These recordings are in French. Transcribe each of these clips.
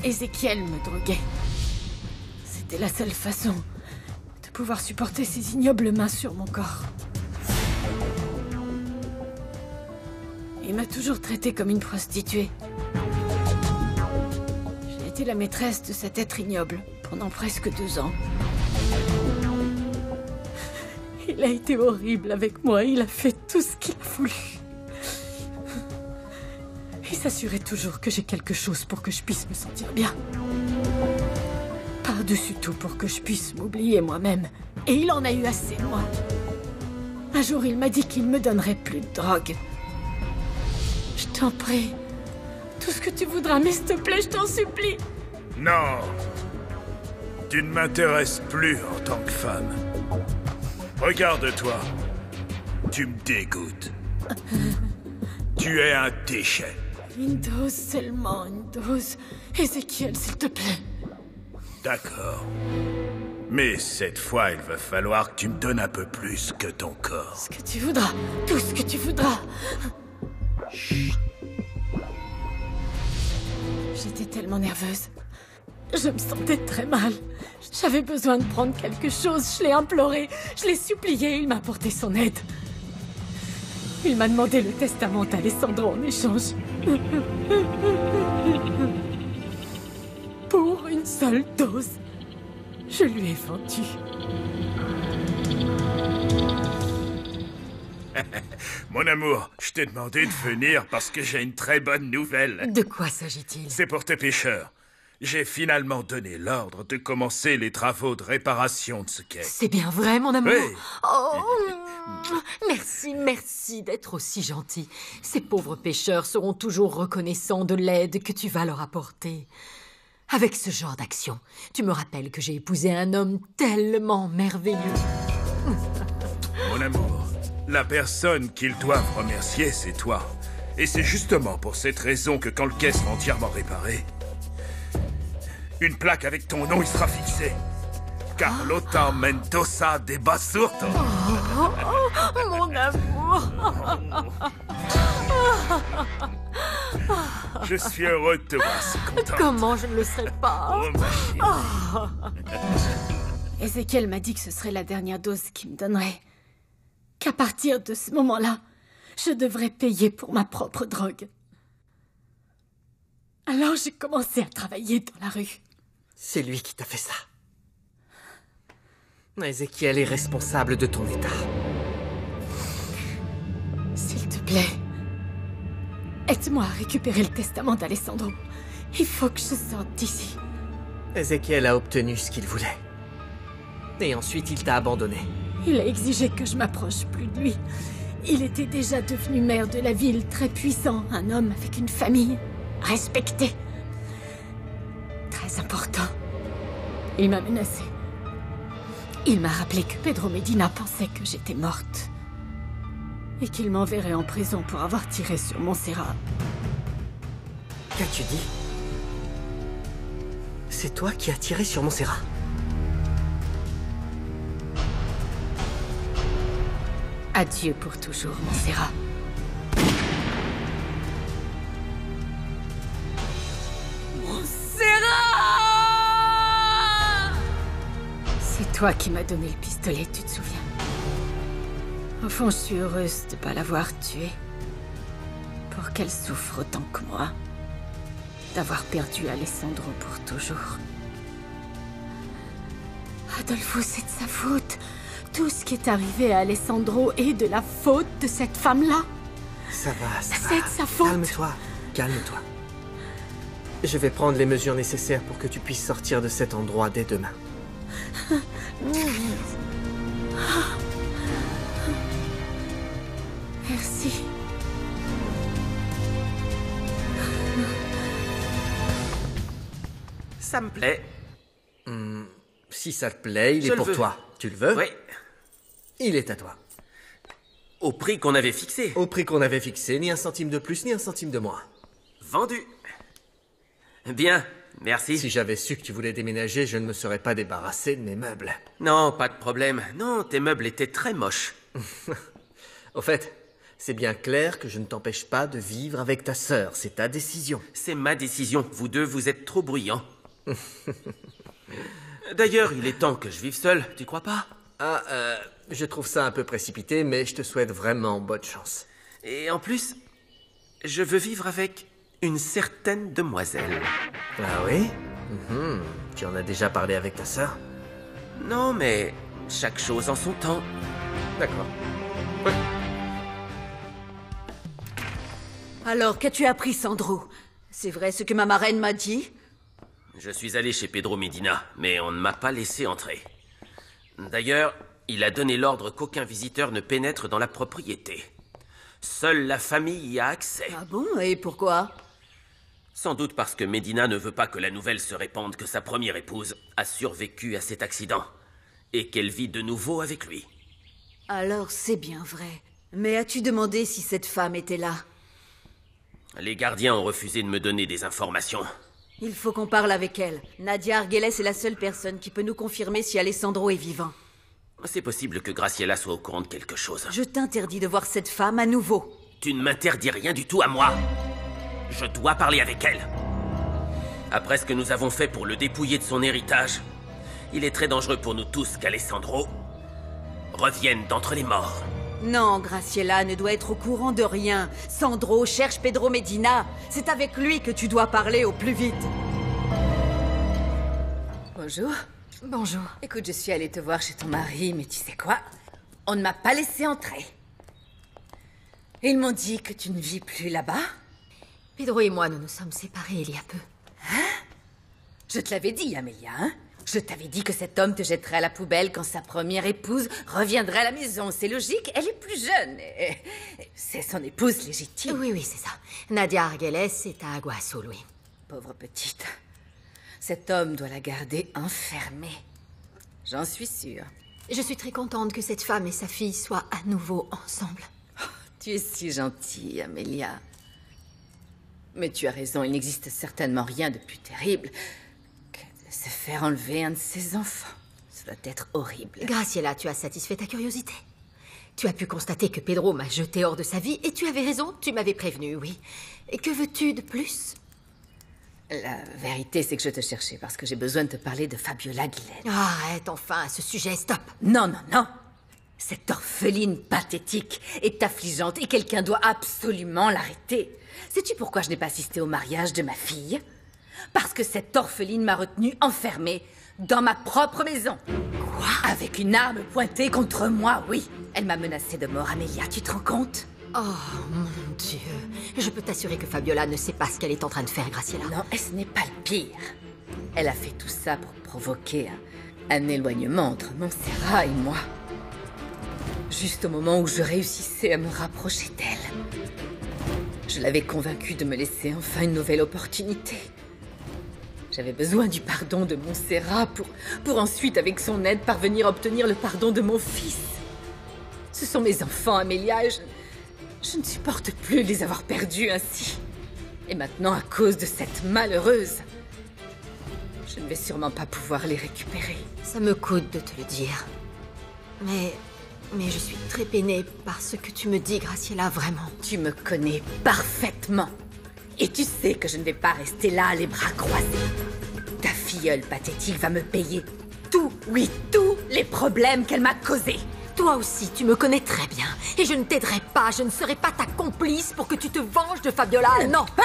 Ézéchiel me droguait. C'était la seule façon de pouvoir supporter ses ignobles mains sur mon corps. Il m'a toujours traitée comme une prostituée. J'ai été la maîtresse de cet être ignoble pendant presque 2 ans. Il a été horrible avec moi, il a fait tout ce qu'il a voulu. Il s'assurait toujours que j'ai quelque chose pour que je puisse me sentir bien. Par-dessus tout pour que je puisse m'oublier moi-même. Et il en a eu assez de moi. Un jour, il m'a dit qu'il me donnerait plus de drogue. Je t'en prie. Tout ce que tu voudras, mais s'il te plaît, je t'en supplie. Non. Tu ne m'intéresses plus en tant que femme. Regarde-toi. Tu me dégoûtes. Tu es un déchet. Une dose seulement, une dose. Ézéchiel, s'il te plaît. D'accord. Mais cette fois, il va falloir que tu me donnes un peu plus que ton corps. Ce que tu voudras. Tout ce que tu voudras. Chut. J'étais tellement nerveuse. Je me sentais très mal. J'avais besoin de prendre quelque chose. Je l'ai imploré. Je l'ai supplié. Il m'a apporté son aide. Il m'a demandé le testament d'Alessandro en échange. Pour une seule dose, je lui ai vendu. Mon amour, je t'ai demandé de venir parce que j'ai une très bonne nouvelle. De quoi s'agit-il? C'est pour tes pêcheurs. J'ai finalement donné l'ordre de commencer les travaux de réparation de ce quai. C'est bien vrai, mon amour? Oui. Oh, merci d'être aussi gentil. Ces pauvres pêcheurs seront toujours reconnaissants de l'aide que tu vas leur apporter. Avec ce genre d'action, tu me rappelles que j'ai épousé un homme tellement merveilleux. Mon amour, la personne qu'ils doivent remercier, c'est toi. Et c'est justement pour cette raison que quand le quai sera entièrement réparé, une plaque avec ton nom y sera fixée. Carlota Mendoza de Basurto. Mon amour. Je suis heureux de te voir si contente. Comment je ne le serais pas? Oh, ma chérie. Ézéchiel m'a dit que ce serait la dernière dose qu'il me donnerait. Qu'à partir de ce moment-là, je devrais payer pour ma propre drogue. Alors j'ai commencé à travailler dans la rue. C'est lui qui t'a fait ça. Ézéchiel est responsable de ton état. S'il te plaît, aide-moi à récupérer le testament d'Alessandro. Il faut que je sorte d'ici. Ézéchiel a obtenu ce qu'il voulait. Et ensuite, il t'a abandonné. Il a exigé que je m'approche plus de lui. Il était déjà devenu maire de la ville, très puissant, un homme avec une famille respectée. Très important. Il m'a menacé. Il m'a rappelé que Pedro Medina pensait que j'étais morte. Et qu'il m'enverrait en prison pour avoir tiré sur Montserrat. Qu'as-tu dit? C'est toi qui as tiré sur Montserrat? Adieu pour toujours, Montserrat. C'est toi qui m'as donné le pistolet, tu te souviens? Au fond, je suis heureuse de ne pas l'avoir tuée. Pour qu'elle souffre autant que moi. D'avoir perdu Alessandro pour toujours. Adolfo, c'est de sa faute. Tout ce qui est arrivé à Alessandro est de la faute de cette femme-là. Ça va. C'est de sa faute. Calme-toi. Je vais prendre les mesures nécessaires pour que tu puisses sortir de cet endroit dès demain. Merci. Ça me plaît. Si ça te plaît, il Je est le pour veux. toi. Tu le veux? Oui. Il est à toi. Au prix qu'on avait fixé. Au prix qu'on avait fixé, ni un centime de plus, ni un centime de moins. Vendu. Bien, merci. Si j'avais su que tu voulais déménager, je ne me serais pas débarrassé de mes meubles. Non, pas de problème. Non, tes meubles étaient très moches. Au fait, C'est bien clair que je ne t'empêche pas de vivre avec ta sœur. C'est ta décision. C'est ma décision. Vous deux, vous êtes trop bruyants. D'ailleurs, il est temps que je vive seul, tu crois pas? Je trouve ça un peu précipité, mais je te souhaite vraiment bonne chance. Et en plus, je veux vivre avec une certaine demoiselle. Ah oui? Tu en as déjà parlé avec ta sœur? Non, mais chaque chose en son temps. D'accord. Alors, qu'as-tu appris, Sandro? C'est vrai ce que ma marraine m'a dit? Je suis allé chez Pedro Medina, mais on ne m'a pas laissé entrer. D'ailleurs, il a donné l'ordre qu'aucun visiteur ne pénètre dans la propriété. Seule la famille y a accès. Ah bon? Et pourquoi? Sans doute parce que Medina ne veut pas que la nouvelle se répande que sa première épouse a survécu à cet accident et qu'elle vit de nouveau avec lui. Alors, c'est bien vrai. Mais as-tu demandé si cette femme était là? Les gardiens ont refusé de me donner des informations. Il faut qu'on parle avec elle. Nadia Argeles est la seule personne qui peut nous confirmer si Alessandro est vivant. C'est possible que Graciela soit au courant de quelque chose. Je t'interdis de voir cette femme à nouveau. Tu ne m'interdis rien du tout à moi. Je dois parler avec elle. Après ce que nous avons fait pour le dépouiller de son héritage, il est très dangereux pour nous tous qu'Alessandro revienne d'entre les morts. Non, Graciela ne doit être au courant de rien. Sandro cherche Pedro Medina. C'est avec lui que tu dois parler au plus vite. Bonjour. Bonjour. Écoute, je suis allée te voir chez ton mari, mais tu sais quoi? On ne m'a pas laissé entrer. Ils m'ont dit que tu ne vis plus là-bas. Pedro et moi, nous nous sommes séparés il y a peu. Je te l'avais dit, Amelia, hein? Je t'avais dit que cet homme te jetterait à la poubelle quand sa première épouse reviendrait à la maison. C'est logique, elle est plus jeune. C'est son épouse légitime. Oui, c'est ça. Nadia Argeles est à Agua Azul, oui. Pauvre petite. Cet homme doit la garder enfermée. J'en suis sûre. Je suis très contente que cette femme et sa fille soient à nouveau ensemble. Tu es si gentille, Amelia. Mais tu as raison, il n'existe certainement rien de plus terrible que de se faire enlever un de ses enfants. Ça doit être horrible. Graciela, tu as satisfait ta curiosité. Tu as pu constater que Pedro m'a jeté hors de sa vie et tu avais raison, tu m'avais prévenu, oui. Et que veux-tu de plus? La vérité, c'est que je te cherchais parce que j'ai besoin de te parler de Fabiola Glenn. Arrête enfin à ce sujet, stop. Non. Cette orpheline pathétique est affligeante et quelqu'un doit absolument l'arrêter. Sais-tu pourquoi je n'ai pas assisté au mariage de ma fille? Parce que cette orpheline m'a retenue enfermée dans ma propre maison. Quoi? Avec une arme pointée contre moi, oui. Elle m'a menacée de mort, Amelia, tu te rends compte? Oh, mon Dieu. Je peux t'assurer que Fabiola ne sait pas ce qu'elle est en train de faire, Graciela. Non, et ce n'est pas le pire. Elle a fait tout ça pour provoquer un éloignement entre Montserrat et moi. Juste au moment où je réussissais à me rapprocher d'elle. Je l'avais convaincue de me laisser enfin une nouvelle opportunité. J'avais besoin du pardon de Montserrat pour ensuite, avec son aide, parvenir à obtenir le pardon de mon fils. Ce sont mes enfants, Amelia, et je ne supporte plus de les avoir perdus ainsi. Et maintenant, à cause de cette malheureuse, je ne vais sûrement pas pouvoir les récupérer. Ça me coûte de te le dire. Mais je suis très peinée par ce que tu me dis, Graciela, vraiment. Tu me connais parfaitement. Et tu sais que je ne vais pas rester là, les bras croisés. Ta filleule pathétique va me payer tous les problèmes qu'elle m'a causés. Toi aussi, tu me connais très bien. Et je ne t'aiderai pas, je ne serai pas ta complice pour que tu te venges de Fabiola. Non, pas.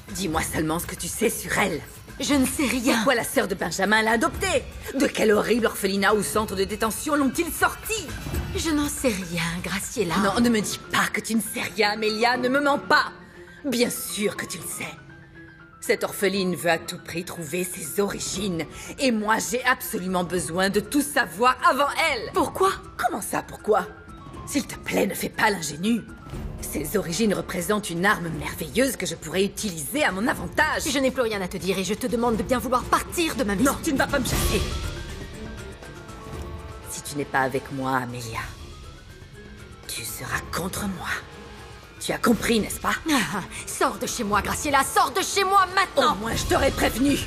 Dis-moi seulement ce que tu sais sur elle. Je ne sais rien. Pourquoi la sœur de Benjamin l'a adoptée? De quel horrible orphelinat ou centre de détention l'ont-ils sortie? Je n'en sais rien, Graciela. Non, ne me dis pas que tu ne sais rien, Amelia, ne me mens pas. Bien sûr que tu le sais. Cette orpheline veut à tout prix trouver ses origines. Et moi, j'ai absolument besoin de tout savoir avant elle. Pourquoi? Comment ça, pourquoi? S'il te plaît, ne fais pas l'ingénue. Ses origines représentent une arme merveilleuse que je pourrais utiliser à mon avantage. Je n'ai plus rien à te dire et je te demande de bien vouloir partir de ma maison. Non, tu ne vas pas me chasser. Si tu n'es pas avec moi, Amelia, tu seras contre moi. Tu as compris, n'est-ce pas? Sors de chez moi, Graciela, sors de chez moi maintenant! Au moins, je t'aurais prévenu.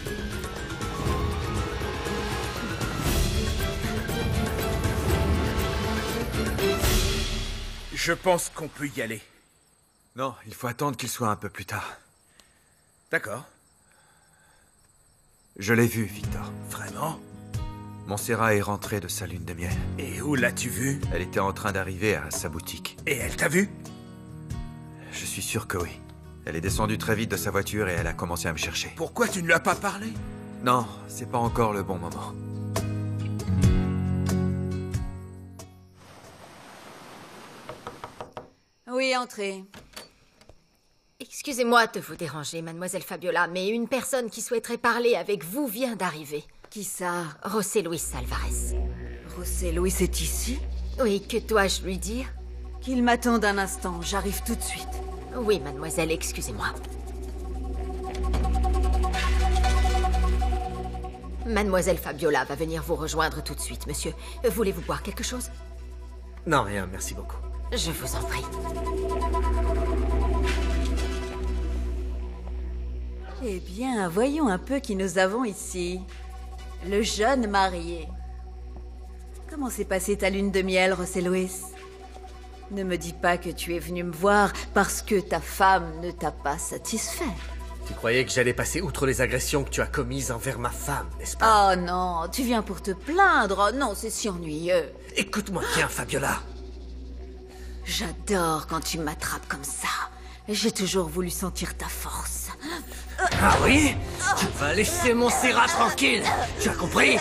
Je pense qu'on peut y aller. Non, il faut attendre qu'il soit un peu plus tard. D'accord. Je l'ai vu, Victor. Vraiment? Montserrat est rentrée de sa lune de miel. Et où l'as-tu vue? Elle était en train d'arriver à sa boutique. Et elle t'a vu? Je suis sûr que oui. Elle est descendue très vite de sa voiture et elle a commencé à me chercher. Pourquoi tu ne lui as pas parlé? Non, c'est pas encore le bon moment. Oui, entrez. Excusez-moi de vous déranger, mademoiselle Fabiola, mais une personne qui souhaiterait parler avec vous vient d'arriver. Qui ça? José Luis Alvarez. José Luis est ici? Oui, que dois-je lui dire? Qu'il m'attende un instant, j'arrive tout de suite. Oui, mademoiselle, excusez-moi. Mademoiselle Fabiola va venir vous rejoindre tout de suite, monsieur. Voulez-vous boire quelque chose? Non, rien, merci beaucoup. Je vous en prie. Eh bien, voyons un peu qui nous avons ici. Le jeune marié. Comment s'est passée ta lune de miel, José Luis? Ne me dis pas que tu es venu me voir parce que ta femme ne t'a pas satisfait. Tu croyais que j'allais passer outre les agressions que tu as commises envers ma femme, n'est-ce pas? Oh non, tu viens pour te plaindre. Oh non, c'est si ennuyeux. Écoute-moi bien, Fabiola. J'adore quand tu m'attrapes comme ça. J'ai toujours voulu sentir ta force. Ah oui? Tu vas laisser Montserrat tranquille. Tu as compris?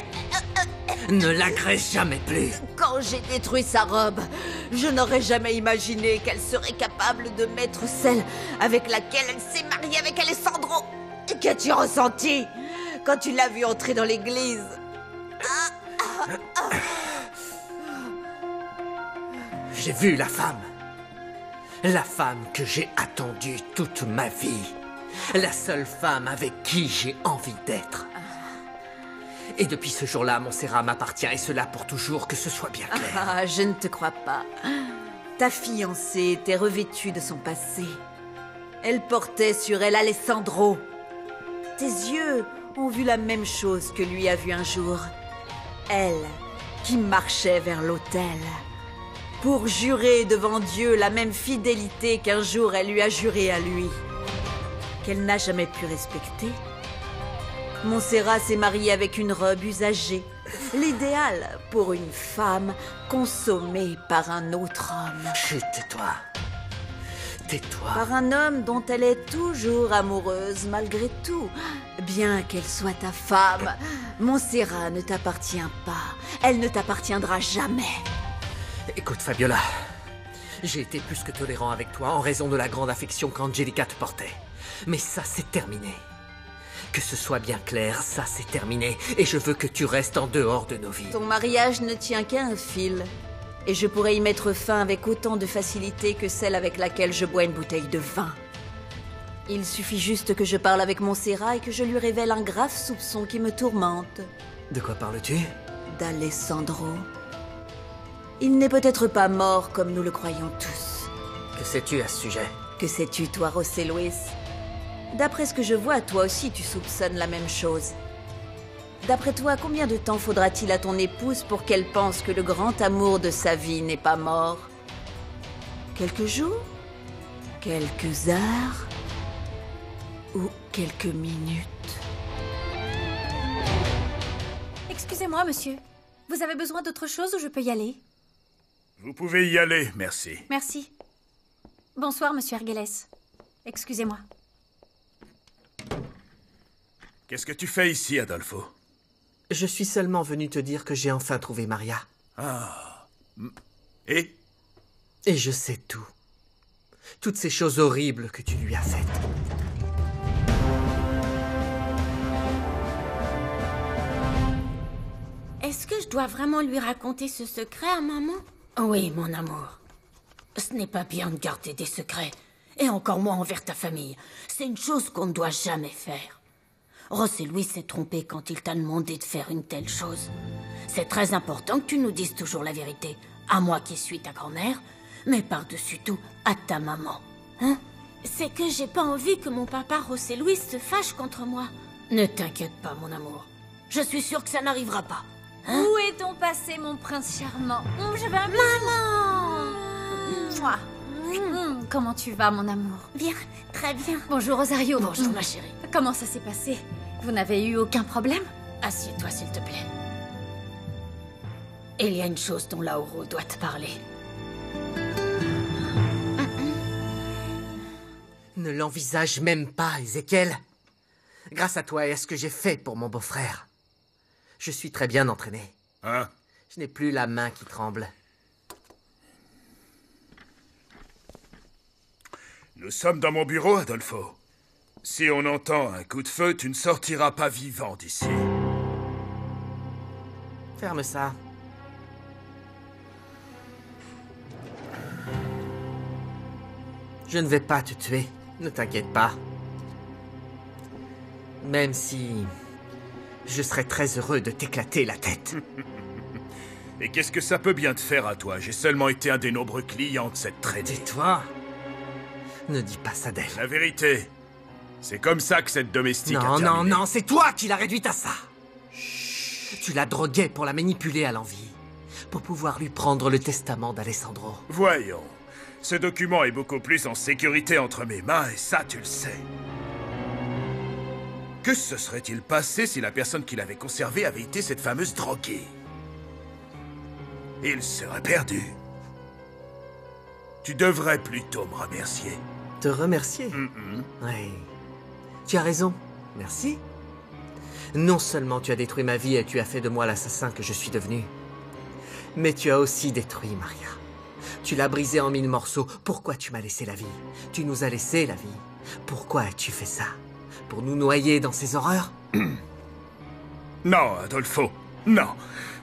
Ne l'agresse jamais plus. Quand j'ai détruit sa robe, je n'aurais jamais imaginé qu'elle serait capable de mettre celle avec laquelle elle s'est mariée avec Alessandro. Qu'as-tu ressenti quand tu l'as vue entrer dans l'église? J'ai vu la femme. La femme que j'ai attendue toute ma vie. La seule femme avec qui j'ai envie d'être. Et depuis ce jour-là, Montserrat m'appartient, et cela pour toujours, que ce soit bien clair. Ah, je ne te crois pas. Ta fiancée était revêtue de son passé. Elle portait sur elle Alessandro. Tes yeux ont vu la même chose que lui a vu un jour. Elle, qui marchait vers l'autel, pour jurer devant Dieu la même fidélité qu'un jour elle lui a juré à lui, qu'elle n'a jamais pu respecter. Montserrat s'est mariée avec une robe usagée, l'idéal pour une femme consommée par un autre homme. Chut, tais-toi. Tais-toi. Par un homme dont elle est toujours amoureuse malgré tout. Bien qu'elle soit ta femme, Montserrat ne t'appartient pas. Elle ne t'appartiendra jamais. Écoute, Fabiola, j'ai été plus que tolérant avec toi en raison de la grande affection qu'Angelica te portait. Mais ça, c'est terminé. Que ce soit bien clair, ça, c'est terminé. Et je veux que tu restes en dehors de nos vies. Ton mariage ne tient qu'à un fil. Et je pourrais y mettre fin avec autant de facilité que celle avec laquelle je bois une bouteille de vin. Il suffit juste que je parle avec Montserrat et que je lui révèle un grave soupçon qui me tourmente. De quoi parles-tu? D'Alessandro. Il n'est peut-être pas mort comme nous le croyons tous. Que sais-tu à ce sujet? Que sais-tu, toi, José Luis? D'après ce que je vois, toi aussi tu soupçonnes la même chose. D'après toi, combien de temps faudra-t-il à ton épouse pour qu'elle pense que le grand amour de sa vie n'est pas mort? Quelques jours? Quelques heures? Ou quelques minutes? Excusez-moi, monsieur. Vous avez besoin d'autre chose ou je peux y aller? Vous pouvez y aller, merci. Merci. Bonsoir, monsieur Arguelles. Excusez-moi. Qu'est-ce que tu fais ici, Adolfo? Je suis seulement venu te dire que j'ai enfin trouvé Maria. Ah. Et? Et je sais tout. Toutes ces choses horribles que tu lui as faites. Est-ce que je dois vraiment lui raconter ce secret à maman? Oui, mon amour. Ce n'est pas bien de garder des secrets. Et encore moins envers ta famille. C'est une chose qu'on ne doit jamais faire. José Luis s'est trompé quand il t'a demandé de faire une telle chose. C'est très important que tu nous dises toujours la vérité. À moi qui suis ta grand-mère, mais par-dessus tout, à ta maman. Hein? C'est que j'ai pas envie que mon papa José Luis se fâche contre moi. Ne t'inquiète pas, mon amour. Je suis sûre que ça n'arrivera pas. Hein? Où est ton passé, mon prince charmant? Je veux un Maman! Mouah. Comment tu vas, mon amour? Bien, très bien. Bonjour, Rosario. Bonjour, ma chérie. Comment ça s'est passé? Vous n'avez eu aucun problème? Assieds-toi, s'il te plaît. Il y a une chose dont Lauro doit te parler. Ne l'envisage même pas, Ezekiel. Grâce à toi et à ce que j'ai fait pour mon beau-frère, je suis très bien entraîné. Hein? Je n'ai plus la main qui tremble. Nous sommes dans mon bureau, Adolfo. Si on entend un coup de feu, tu ne sortiras pas vivant d'ici. Ferme ça. Je ne vais pas te tuer, ne t'inquiète pas. Même si je serais très heureux de t'éclater la tête. Et qu'est-ce que ça peut bien te faire à toi? J'ai seulement été un des nombreux clients de cette traînée. Tais-toi. Ne dis pas ça d'elle. La vérité, c'est comme ça que cette domestique a Non, terminé. non, non, c'est toi qui l'as réduite à ça. Chut. Tu la droguais pour la manipuler à l'envie. Pour pouvoir lui prendre le testament d'Alessandro. Voyons. Ce document est beaucoup plus en sécurité entre mes mains, et ça, tu le sais. Que se serait-il passé si la personne qui l'avait conservé avait été cette fameuse droguée? Il serait perdu. Tu devrais plutôt me remercier. Te remercier? Oui. Tu as raison. Merci. Non seulement tu as détruit ma vie et tu as fait de moi l'assassin que je suis devenu, mais tu as aussi détruit Maria. Tu l'as brisée en 1000 morceaux. Pourquoi tu m'as laissé la vie? Tu nous as laissé la vie. Pourquoi as-tu fait ça? Pour nous noyer dans ces horreurs? Non, Adolfo. Non.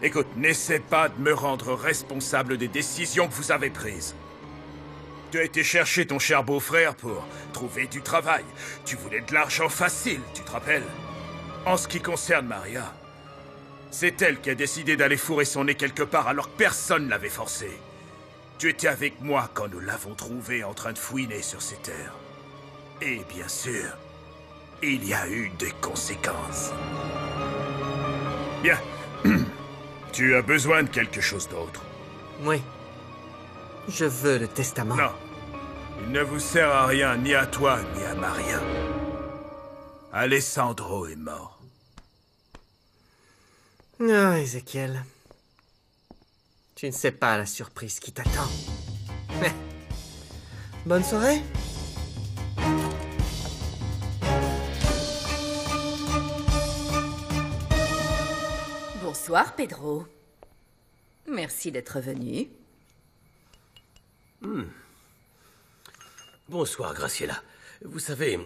Écoute, n'essaie pas de me rendre responsable des décisions que vous avez prises. Tu as été chercher ton cher beau-frère pour trouver du travail. Tu voulais de l'argent facile, tu te rappelles? En ce qui concerne Maria, c'est elle qui a décidé d'aller fourrer son nez quelque part alors que personne ne l'avait forcé. Tu étais avec moi quand nous l'avons trouvée en train de fouiner sur ces terres. Et bien sûr, il y a eu des conséquences. Bien. Tu as besoin de quelque chose d'autre. Oui. Je veux le testament. Non. Il ne vous sert à rien, ni à toi, ni à Maria. Alessandro est mort. Ah, Ezekiel. Tu ne sais pas la surprise qui t'attend. Mais... bonne soirée. Bonsoir, Pedro. Merci d'être venu. Bonsoir, Graciela. Vous savez,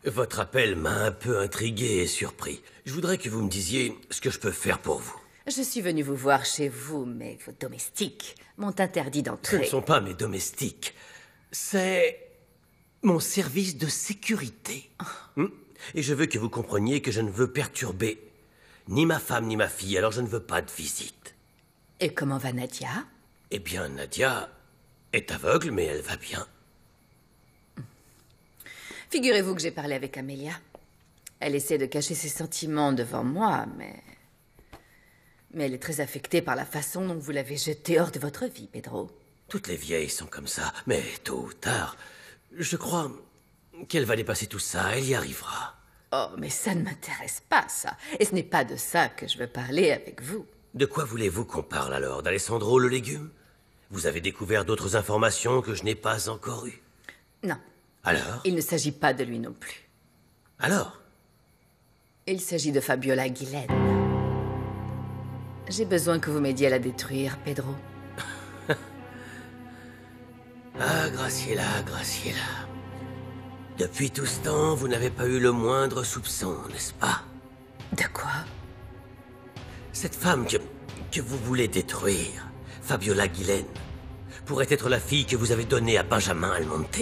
votre appel m'a un peu intrigué et surpris. Je voudrais que vous me disiez ce que je peux faire pour vous. Je suis venue vous voir chez vous, mais vos domestiques m'ont interdit Ce d'entrer. ne sont pas mes domestiques. C'est mon service de sécurité. Et je veux que vous compreniez que je ne veux perturber ni ma femme ni ma fille, alors je ne veux pas de visite. Et comment va Nadia? Eh bien, Nadia est aveugle, mais elle va bien. Figurez-vous que j'ai parlé avec Amelia. Elle essaie de cacher ses sentiments devant moi, mais elle est très affectée par la façon dont vous l'avez jetée hors de votre vie, Pedro. Toutes les vieilles sont comme ça, mais tôt ou tard, je crois qu'elle va dépasser tout ça, elle y arrivera. Oh, mais ça ne m'intéresse pas, ça. Et ce n'est pas de ça que je veux parler avec vous. De quoi voulez-vous qu'on parle alors? D'Alessandro le légume? Vous avez découvert d'autres informations que je n'ai pas encore eues? Non. Alors? Il ne s'agit pas de lui non plus. Alors? Il s'agit de Fabiola Guillen. J'ai besoin que vous m'aidiez à la détruire, Pedro. Ah, Graciela, Graciela. Depuis tout ce temps, vous n'avez pas eu le moindre soupçon, n'est-ce pas? De quoi? Cette femme que vous voulez détruire, Fabiola Guillen, pourrait être la fille que vous avez donnée à Benjamin Almonte.